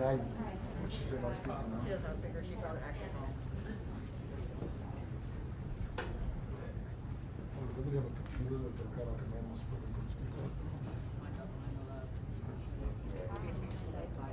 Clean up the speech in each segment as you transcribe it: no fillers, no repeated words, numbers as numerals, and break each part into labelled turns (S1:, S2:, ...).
S1: What'd she say about speaking now?
S2: She doesn't have a speaker. She brought it actually home.
S1: Oh, does anybody have a computer that they've got like a normal speaker?
S2: Mine doesn't. I know that. Basically, just the white body.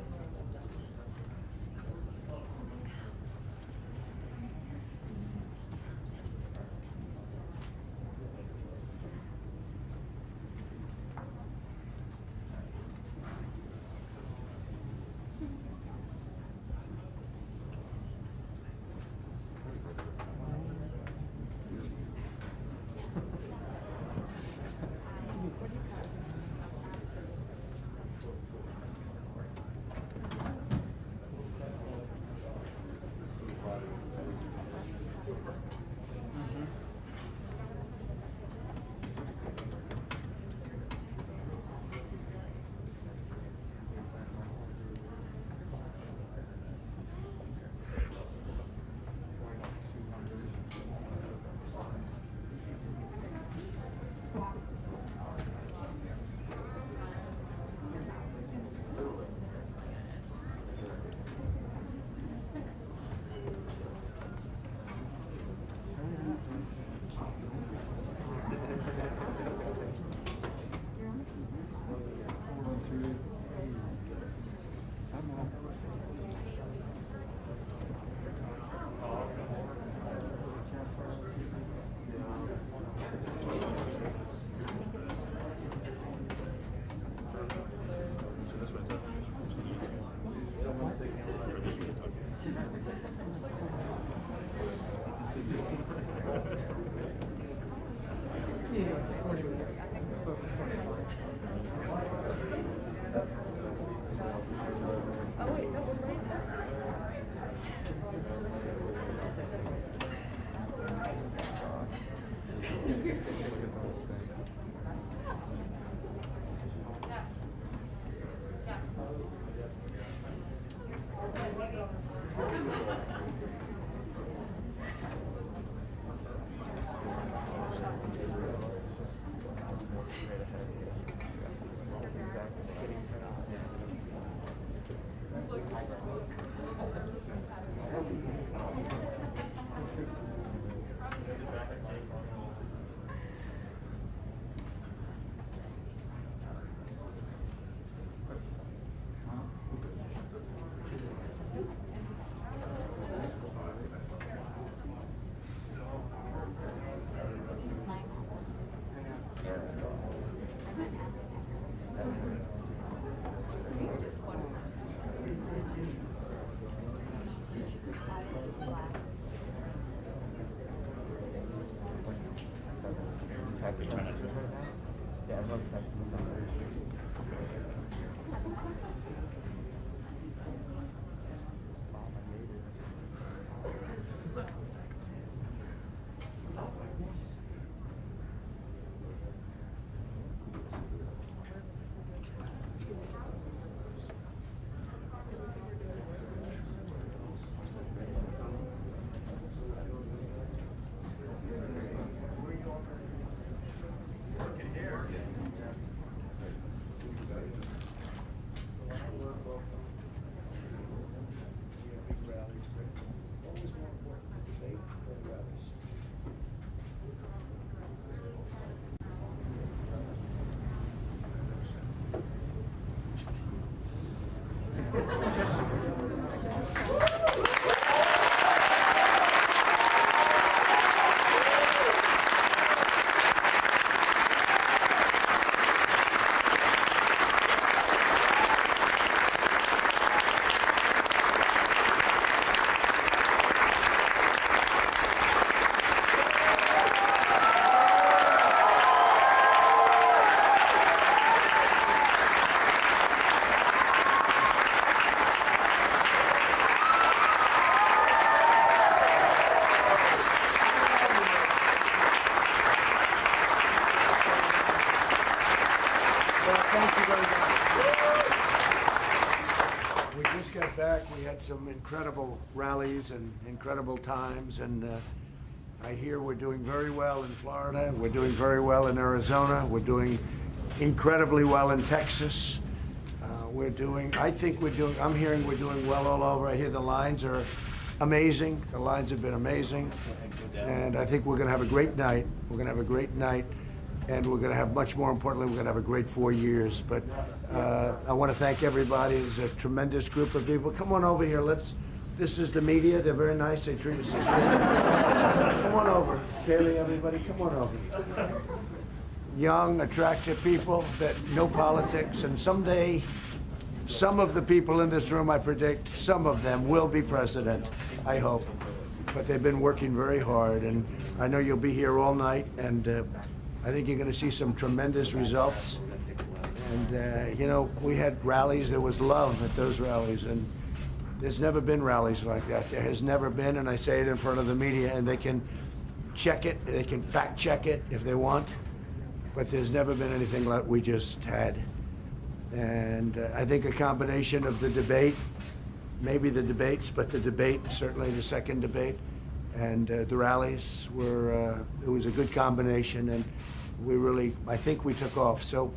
S3: We just got back. We had some incredible rallies and incredible times, and I hear we're doing very well in Florida. We're doing very well in Arizona. We're doing incredibly well in Texas. I'm hearing we're doing well all over. I hear the lines are amazing. The lines have been amazing. And I think we're going to have a great night. We're going to have a great night. And we're going to have, much more importantly, we're going to have a great 4 years. But I want to thank everybody. It's a tremendous group of people. Come on over here. This is the media. They're very nice. They treat us as Come on over. Kaylee, everybody, come on over. Young, attractive people that know politics. And someday, some of the people in this room, I predict, some of them will be president, I hope. But they've been working very hard. And I know you'll be here all night. And I think you're going to see some tremendous results. And, you know, we had rallies. There was love at those rallies. And there's never been rallies like that. There has never been. And I say it in front of the media. And they can check it. They can fact check it if they want. But there's never been anything like we just had. And I think a combination of the debate, maybe the debates, but the debate, certainly the second debate, and the rallies were, it was a good combination, and I think we took off. So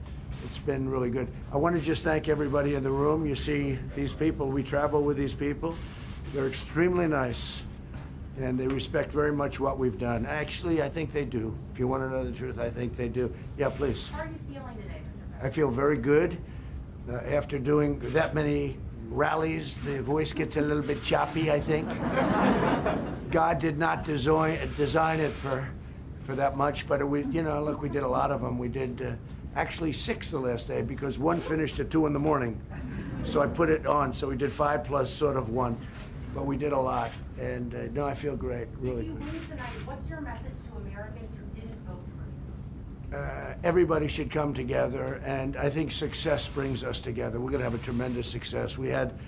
S3: it's been really good. I want to just thank everybody in the room. You see these people, we travel with these people. They're extremely nice, and they respect very much what we've done. Actually, I think they do. If you want to know the truth, I think they do. Yeah, please.
S4: How are you feeling today, Mr. President?
S3: I feel very good. After doing that many rallies, the voice gets a little bit choppy, I think. God did not design it for that much, but you know, look, we did a lot of them. We did actually 6 the last day because one finished at 2 in the morning. So I put it on, so we did 5 plus sort of 1, but we did a lot. And no, I feel great, really good.
S4: If you win tonight, what's your message to Americans who didn't vote for you?
S3: Everybody should come together, and I think success brings us together. We're going to have a tremendous success. We had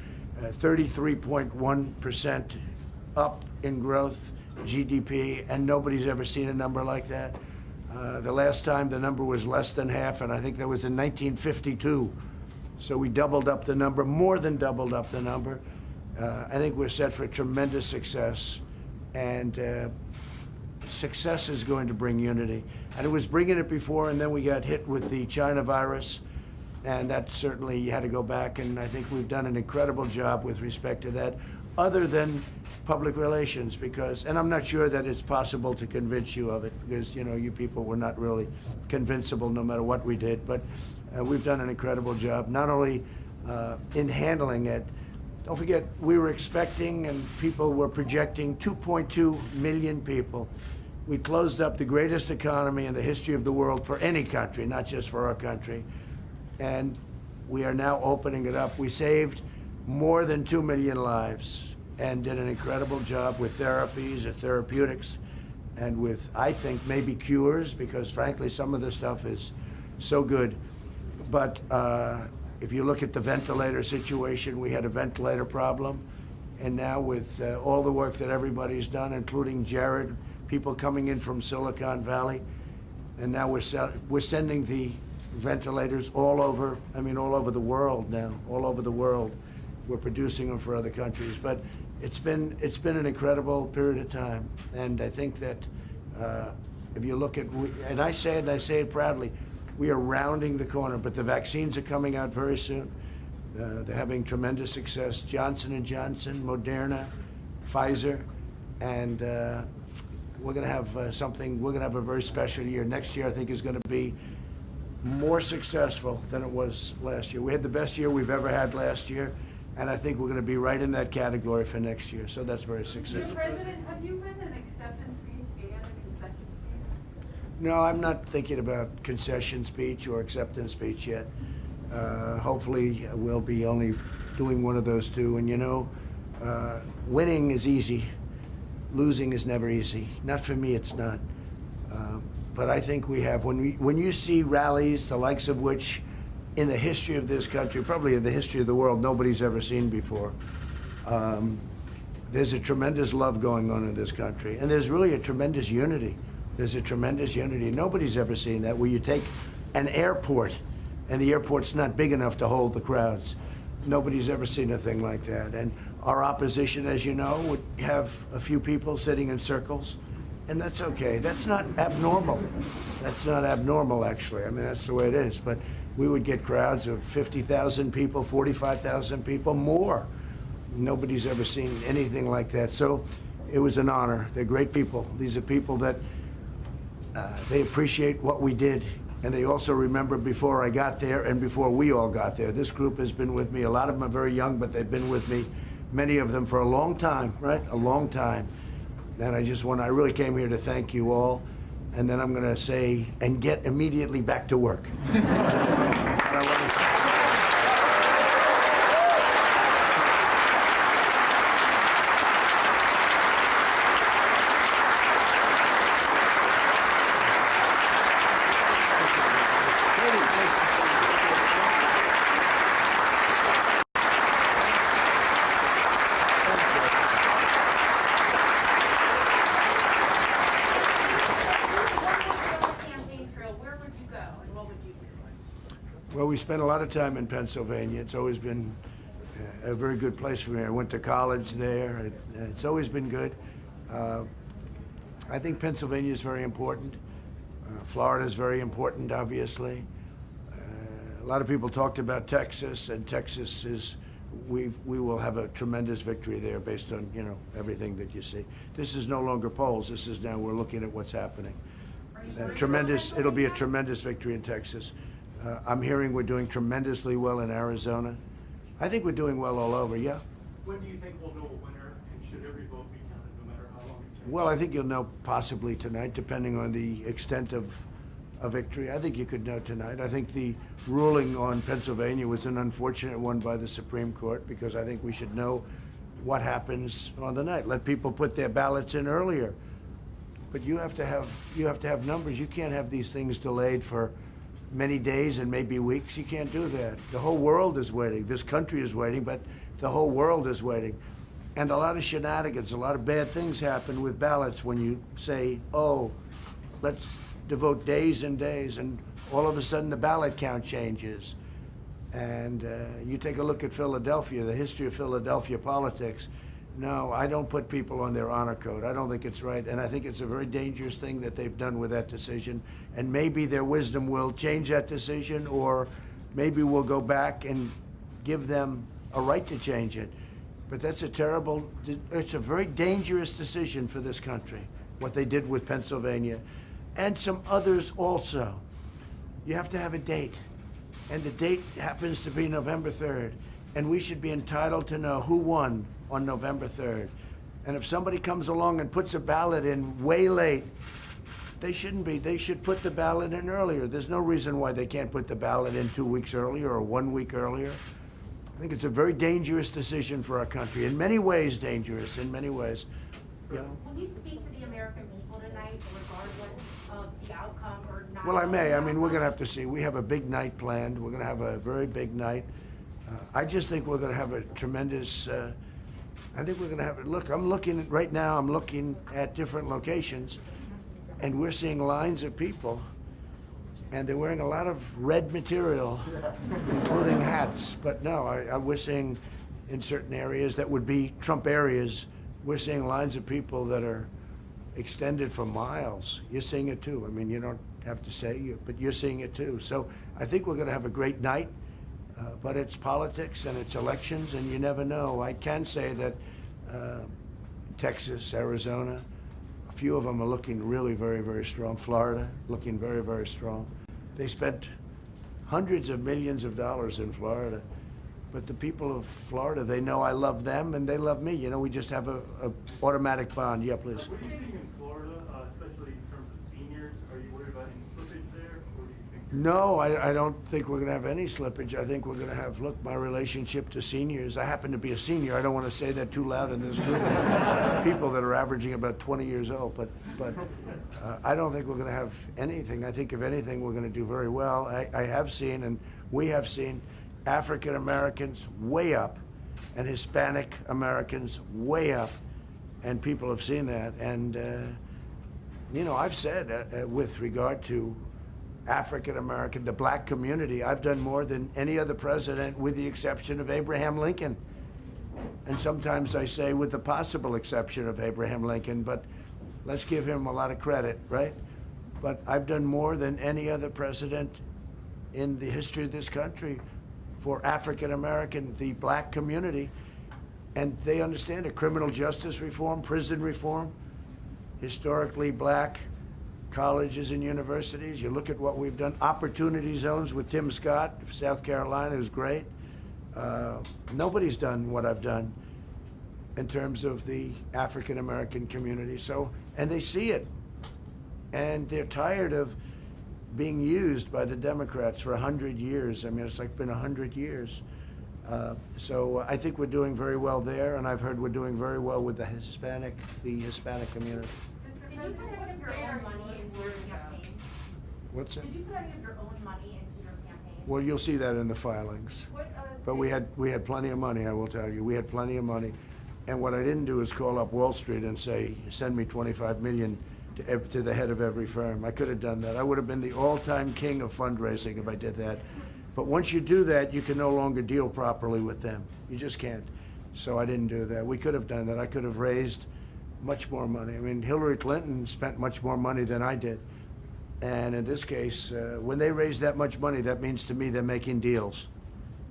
S3: 33.1% up in growth, GDP, and nobody's ever seen a number like that. The last time the number was less than half, and I think that was in 1952. So we doubled up the number, more than doubled up the number. I think we're set for tremendous success, and success is going to bring unity. And it was bringing it before, and then we got hit with the China virus, and that certainly you had to go back, and I think we've done an incredible job with respect to that, other than public relations, because, and I'm not sure that it's possible to convince you of it, because, you know, you people were not really convincible no matter what we did, but we've done an incredible job, not only in handling it. Don't forget, we were expecting, and people were projecting 2.2 million people. We closed up the greatest economy in the history of the world for any country, not just for our country. And we are now opening it up. We saved more than 2 million lives and did an incredible job with therapies and therapeutics and with, I think, maybe cures, because frankly, some of this stuff is so good. But if you look at the ventilator situation, we had a ventilator problem. And now with all the work that everybody's done, including Jared, people coming in from Silicon Valley, and now we're sending the ventilators all over, I mean, all over the world now, all over the world. We're producing them for other countries. But it's been an incredible period of time. And I think that if you look at, and I say it, and I say it proudly, we are rounding the corner, but the vaccines are coming out very soon. They're having tremendous success. Johnson & Johnson, Moderna, Pfizer, and we're going to have we're going to have a very special year. Next year, I think, is going to be more successful than it was last year. We had the best year we've ever had last year, and I think we're going to be right in that category for next year. So that's very successful.
S4: Mr. President, have you been an acceptance speech and a concession speech?
S3: No, I'm not thinking about concession speech or acceptance speech yet. Hopefully, we'll be only doing one of those two. And you know, winning is easy. Losing is never easy. Not for me, it's not. But I think we have, when you see rallies, the likes of which in the history of this country, probably in the history of the world, nobody's ever seen before. There's a tremendous love going on in this country. And there's really a tremendous unity. There's a tremendous unity. Nobody's ever seen that, where you take an airport, and the airport's not big enough to hold the crowds. Nobody's ever seen a thing like that. And our opposition, as you know, would have a few people sitting in circles, and that's okay. That's not abnormal. That's not abnormal, actually. I mean, that's the way it is. But we would get crowds of 50,000 people, 45,000 people, more. Nobody's ever seen anything like that. So it was an honor. They're great people. These are people that they appreciate what we did, and they also remember before I got there and before we all got there. This group has been with me. A lot of them are very young, but they've been with me, many of them, for a long time, right? A long time. And I really came here to thank you all, and then I'm going to say, and get immediately back to work. Well, we spent a lot of time in Pennsylvania. It's always been a very good place for me. I went to college there. It's always been good. I think Pennsylvania is very important. Florida is very important, obviously. A lot of people talked about Texas, and Texas is, we will have a tremendous victory there based on, you know, everything that you see. This is no longer polls. This is now we're looking at what's happening. It'll be a tremendous victory in Texas. I'm hearing we're doing tremendously well in Arizona. I think we're doing well all over, yeah.
S5: When do you think we'll know a winner, and should every vote be counted no matter how long it takes?
S3: Well, I think you'll know possibly tonight, depending on the extent of a victory. I think you could know tonight. I think the ruling on Pennsylvania was an unfortunate one by the Supreme Court, because I think we should know what happens on the night. Let people put their ballots in earlier. But you have to have numbers. You can't have these things delayed for many days and maybe weeks. You can't do that. The whole world is waiting. This country is waiting, but the whole world is waiting. And a lot of shenanigans, a lot of bad things happen with ballots when you say, oh, let's devote days and days, and all of a sudden the ballot count changes. And you take a look at Philadelphia, the history of Philadelphia politics. No, I don't put people on their honor code. I don't think it's right, and I think it's a very dangerous thing that they've done with that decision. And maybe their wisdom will change that decision, or maybe we'll go back and give them a right to change it. But that's it's a very dangerous decision for this country, what they did with Pennsylvania, and some others also. You have to have a date, and the date happens to be November 3rd, and we should be entitled to know who won on November 3rd. And if somebody comes along and puts a ballot in way late, they shouldn't be. They should put the ballot in earlier. There's no reason why they can't put the ballot in 2 weeks earlier or 1 week earlier. I think it's a very dangerous decision for our country. In many ways, dangerous, in many ways. Yeah.
S4: Will you speak to the American people tonight, regardless of the outcome or not?
S3: Well, I may. I mean, we're going to have to see. We have a big night planned. We're going to have a very big night. I just think we're going to have a tremendous, I think we're going to have, look, I'm looking at different locations, and we're seeing lines of people, and they're wearing a lot of red material, including hats. But no, we're seeing in certain areas that would be Trump areas, we're seeing lines of people that are extended for miles. You're seeing it too. I mean, you don't have to say it, but you're seeing it too. So I think we're going to have a great night. But it's politics and it's elections, and you never know. I can say that Texas, Arizona, a few of them are looking really very, very strong. Florida, looking very, very strong. They spent hundreds of millions of dollars in Florida. But the people of Florida, they know I love them and they love me. You know, we just have a automatic bond. Yeah, please.
S5: What are you seeing in Florida, especially in terms of seniors? Are you worried about any slippage there, or do you think?
S3: No, I don't think we're going to have any slippage. I think we're going to have, look, my relationship to seniors. I happen to be a senior. I don't want to say that too loud in this group of people that are averaging about 20 years old. But I don't think we're going to have anything. I think, if anything, we're going to do very well. I have seen, and we have seen, African Americans way up, and Hispanic Americans way up, and people have seen that. And you know, I've said with regard to African American, the black community. I've done more than any other president with the exception of Abraham Lincoln. And sometimes I say with the possible exception of Abraham Lincoln, but let's give him a lot of credit, right? But I've done more than any other president in the history of this country for African American, the black community. And they understand it. Criminal justice reform, prison reform, historically black colleges and universities. You look at what we've done. Opportunity zones with Tim Scott of South Carolina, who's great. Nobody's done what I've done in terms of the African American community. So, and they see it. And they're tired of being used by the Democrats for 100 years. I mean, it's like been 100 years. So I think we're doing very well there, and I've heard we're doing very well with the Hispanic community.
S4: Did you put any of your own money into your campaign?
S3: What's that?
S4: Did you put any of your own money into your campaign?
S3: Well, you'll see that in the filings. But we had plenty of money, I will tell you. We had plenty of money. And what I didn't do is call up Wall Street and say, send me $25 million to the head of every firm. I could have done that. I would have been the all-time king of fundraising if I did that. But once you do that, you can no longer deal properly with them. You just can't. So I didn't do that. We could have done that. I could have raised much more money. I mean, Hillary Clinton spent much more money than I did. And in this case, when they raise that much money, that means to me they're making deals.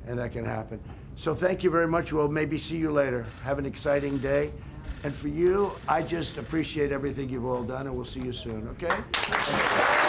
S3: And that can happen. So thank you very much. We'll maybe see you later. Have an exciting day. And for you, I just appreciate everything you've all done, and we'll see you soon, okay?